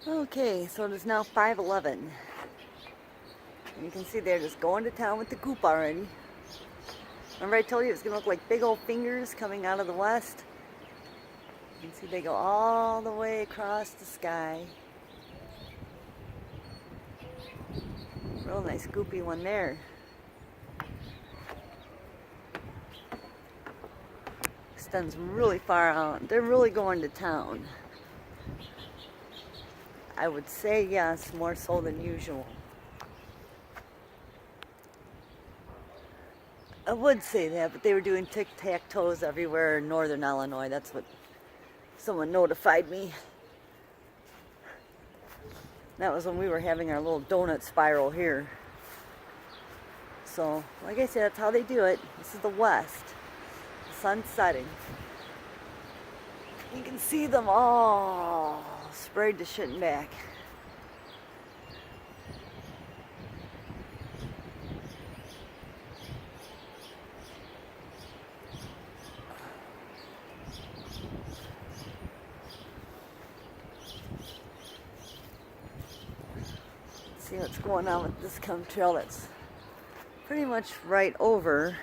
Okay, so it is now 5:11. And you can see they're just going to town with the goop already. Remember I told you it was going to look like big old fingers coming out of the west? You can see they go all the way across the sky. Real nice goopy one there. Extends really far out. They're really going to town. I would say yes, more so than usual. I would say that, but they were doing tic-tac-toes everywhere in northern Illinois. That's what someone notified me. That was when we were having our little donut spiral here. So, like I said, that's how they do it. This is the west. The sun's setting. You can see them all sprayed to shit and back. See what's going on with this chemtrail that's pretty much right over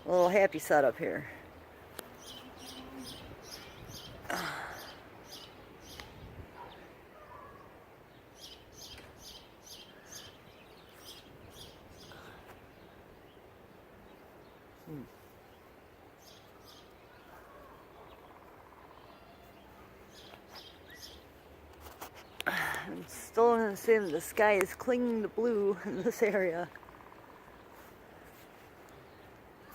a little happy setup here. I'm still going to say that the sky is clinging to blue in this area.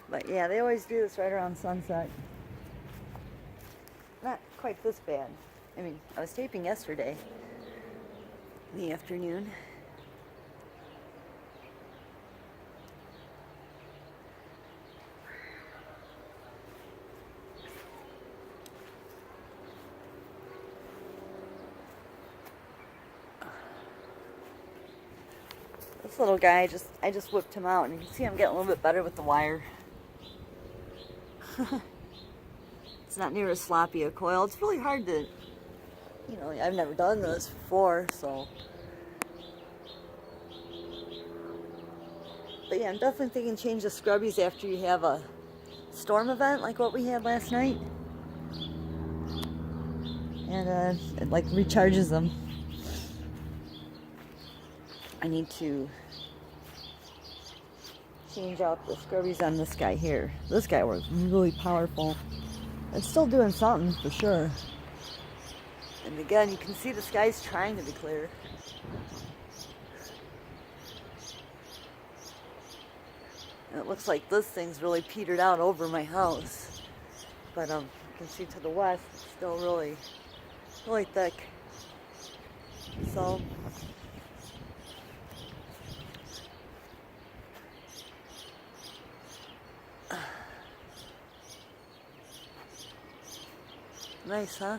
But yeah, they always do this right around sunset. Not quite this bad. I mean, I was taping yesterday in the afternoon. This little guy, I just whipped him out, and you can see I'm getting a little bit better with the wire. It's not near as sloppy a coil. It's really hard to, I've never done this before, so. But yeah, I'm definitely thinking change the scrubbies after you have a storm event like what we had last night. And it like recharges them. I need to change out the scrubbies on this guy here. This guy was really powerful. It's still doing something for sure. And again, you can see the sky's trying to be clear. And it looks like this thing's really petered out over my house. But you can see to the west, it's still really, really thick. So, nice, huh?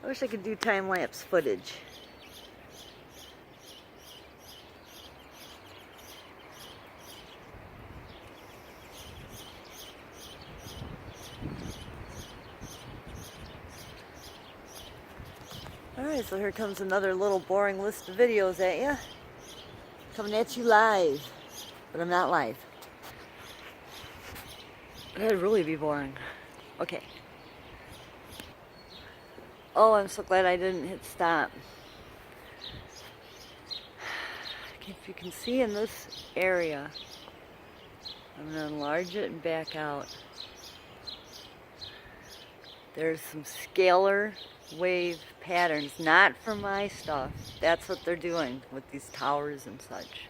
I wish I could do time-lapse footage. Alright, so here comes another little boring list of videos at ya. Coming at you live. But I'm not live. That'd really be boring. Okay. Oh, I'm so glad I didn't hit stop. If you can see in this area, I'm going to enlarge it and back out. There's some scalar wave patterns, not for my stuff. That's what they're doing with these towers and such.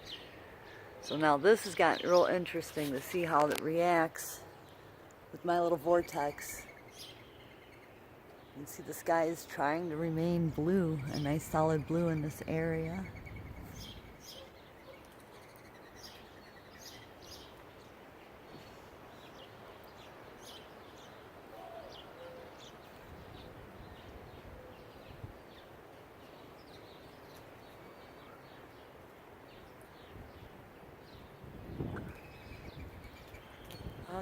So now this has gotten real interesting to see how it reacts with my little vortex. You can see the sky is trying to remain blue, a nice solid blue in this area.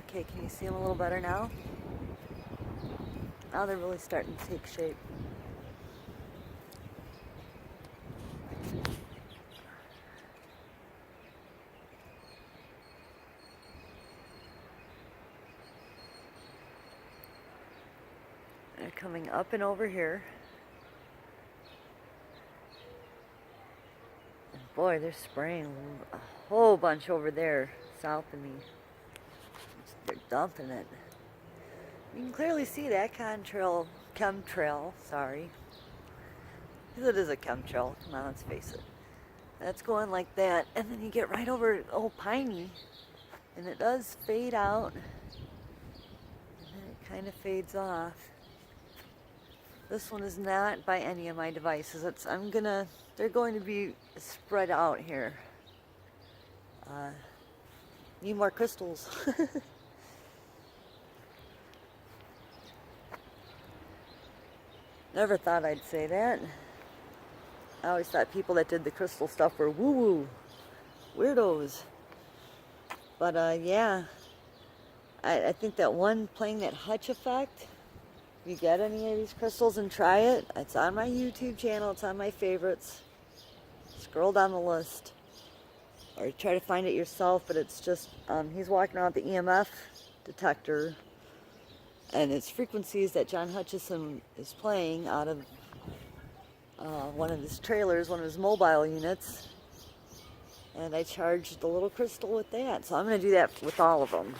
Okay, can you see them a little better now? Now they're really starting to take shape. They're coming up and over here. And boy, they're spraying a whole bunch over there, south of me. They're dumping it. You can clearly see that chemtrail, sorry. Because it is a chemtrail, come on, let's face it. That's going like that, and then you get right over Old Piney, and it does fade out, and then it kind of fades off. This one is not by any of my devices. They're going to be spread out here. Need more crystals. Never thought I'd say that. I always thought people that did the crystal stuff were woo-woo, weirdos. But yeah, I think that one playing that hutch effect, if you get any of these crystals and try it, it's on my YouTube channel, it's on my favorites. Scroll down the list. Or try to find it yourself, but it's just, he's walking around with the EMF detector, and it's frequencies that John Hutchison is playing out of one of his trailers, one of his mobile units, and I charged the little crystal with that. So I'm going to do that with all of them.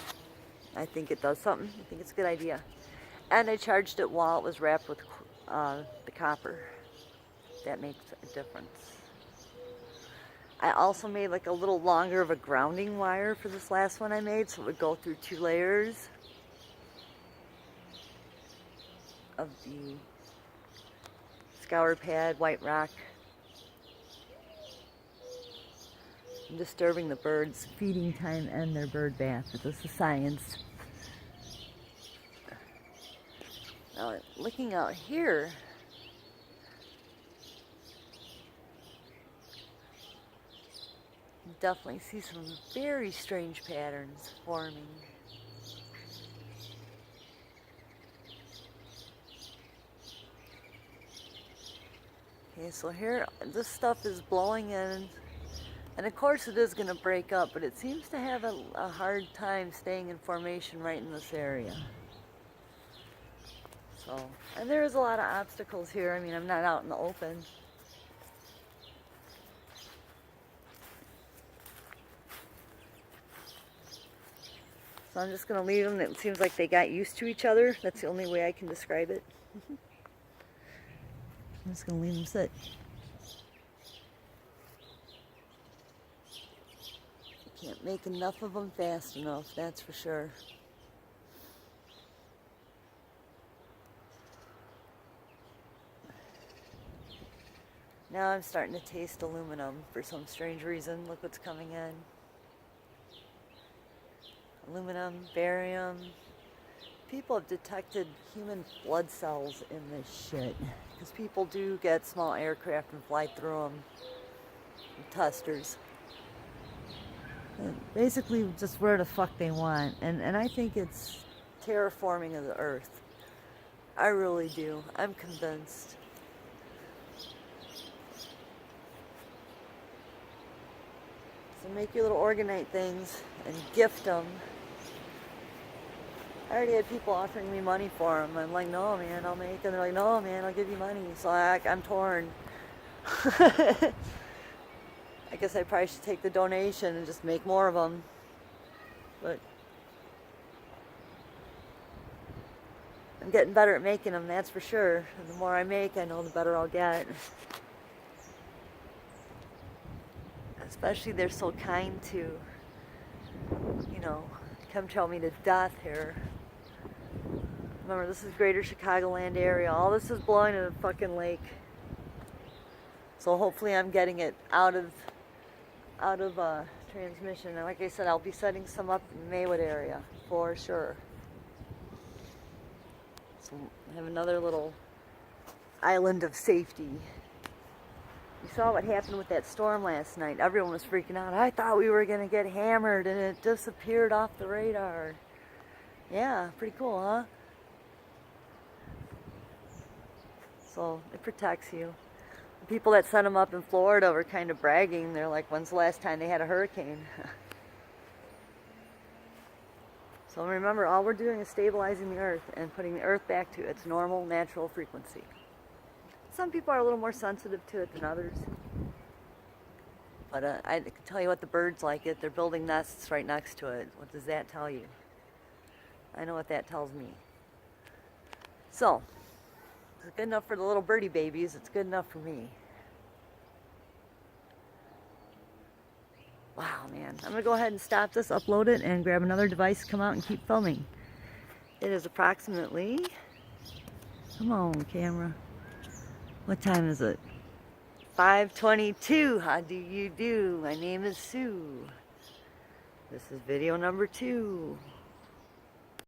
I think it does something. I think it's a good idea. And I charged it while it was wrapped with the copper. That makes a difference. I also made like a little longer of a grounding wire for this last one I made, so it would go through 2 layers of the scour pad, white rock. I'm disturbing the birds' feeding time and their bird bath, but this is science. Now, looking out here, you definitely see some very strange patterns forming. Okay, so here, this stuff is blowing in, and of course it is going to break up, but it seems to have a hard time staying in formation right in this area. So, and there is a lot of obstacles here. I mean, I'm not out in the open. So I'm just going to leave them. It seems like they got used to each other. That's the only way I can describe it. I'm just going to leave them sit. You can't make enough of them fast enough, that's for sure. Now I'm starting to taste aluminum for some strange reason. Look what's coming in. Aluminum, barium. People have detected human blood cells in this shit. Because people do get small aircraft and fly through them. Testers. And basically just where the fuck they want. And I think it's terraforming of the earth. I really do. I'm convinced. So make your little organite things and gift them. I already had people offering me money for them. I'm like, no, man, I'll make them. They're like, no, man, I'll give you money. So I'm torn. I guess I probably should take the donation and just make more of them. But I'm getting better at making them, that's for sure. And the more I make, I know the better I'll get. Especially they're so kind to, you know, chemtrail me to death here. Remember, this is greater Chicagoland area. All this is blowing in a fucking lake. So hopefully I'm getting it out of transmission. And like I said, I'll be setting some up in the Maywood area for sure. So I have another little island of safety. You saw what happened with that storm last night. Everyone was freaking out. I thought we were going to get hammered and it disappeared off the radar. Yeah, pretty cool, huh? So it protects you. The people that sent them up in Florida were kind of bragging. They're like, when's the last time they had a hurricane? So remember, all we're doing is stabilizing the earth and putting the earth back to its normal, natural frequency. Some people are a little more sensitive to it than others. But I can tell you what, the birds like it. They're building nests right next to it. What does that tell you? I know what that tells me. So, it's good enough for the little birdie babies. It's good enough for me. Wow, man. I'm going to go ahead and stop this, upload it, and grab another device, come out and keep filming. It is approximately... Come on, camera. What time is it? 5:22. How do you do? My name is Sue. This is video number 2.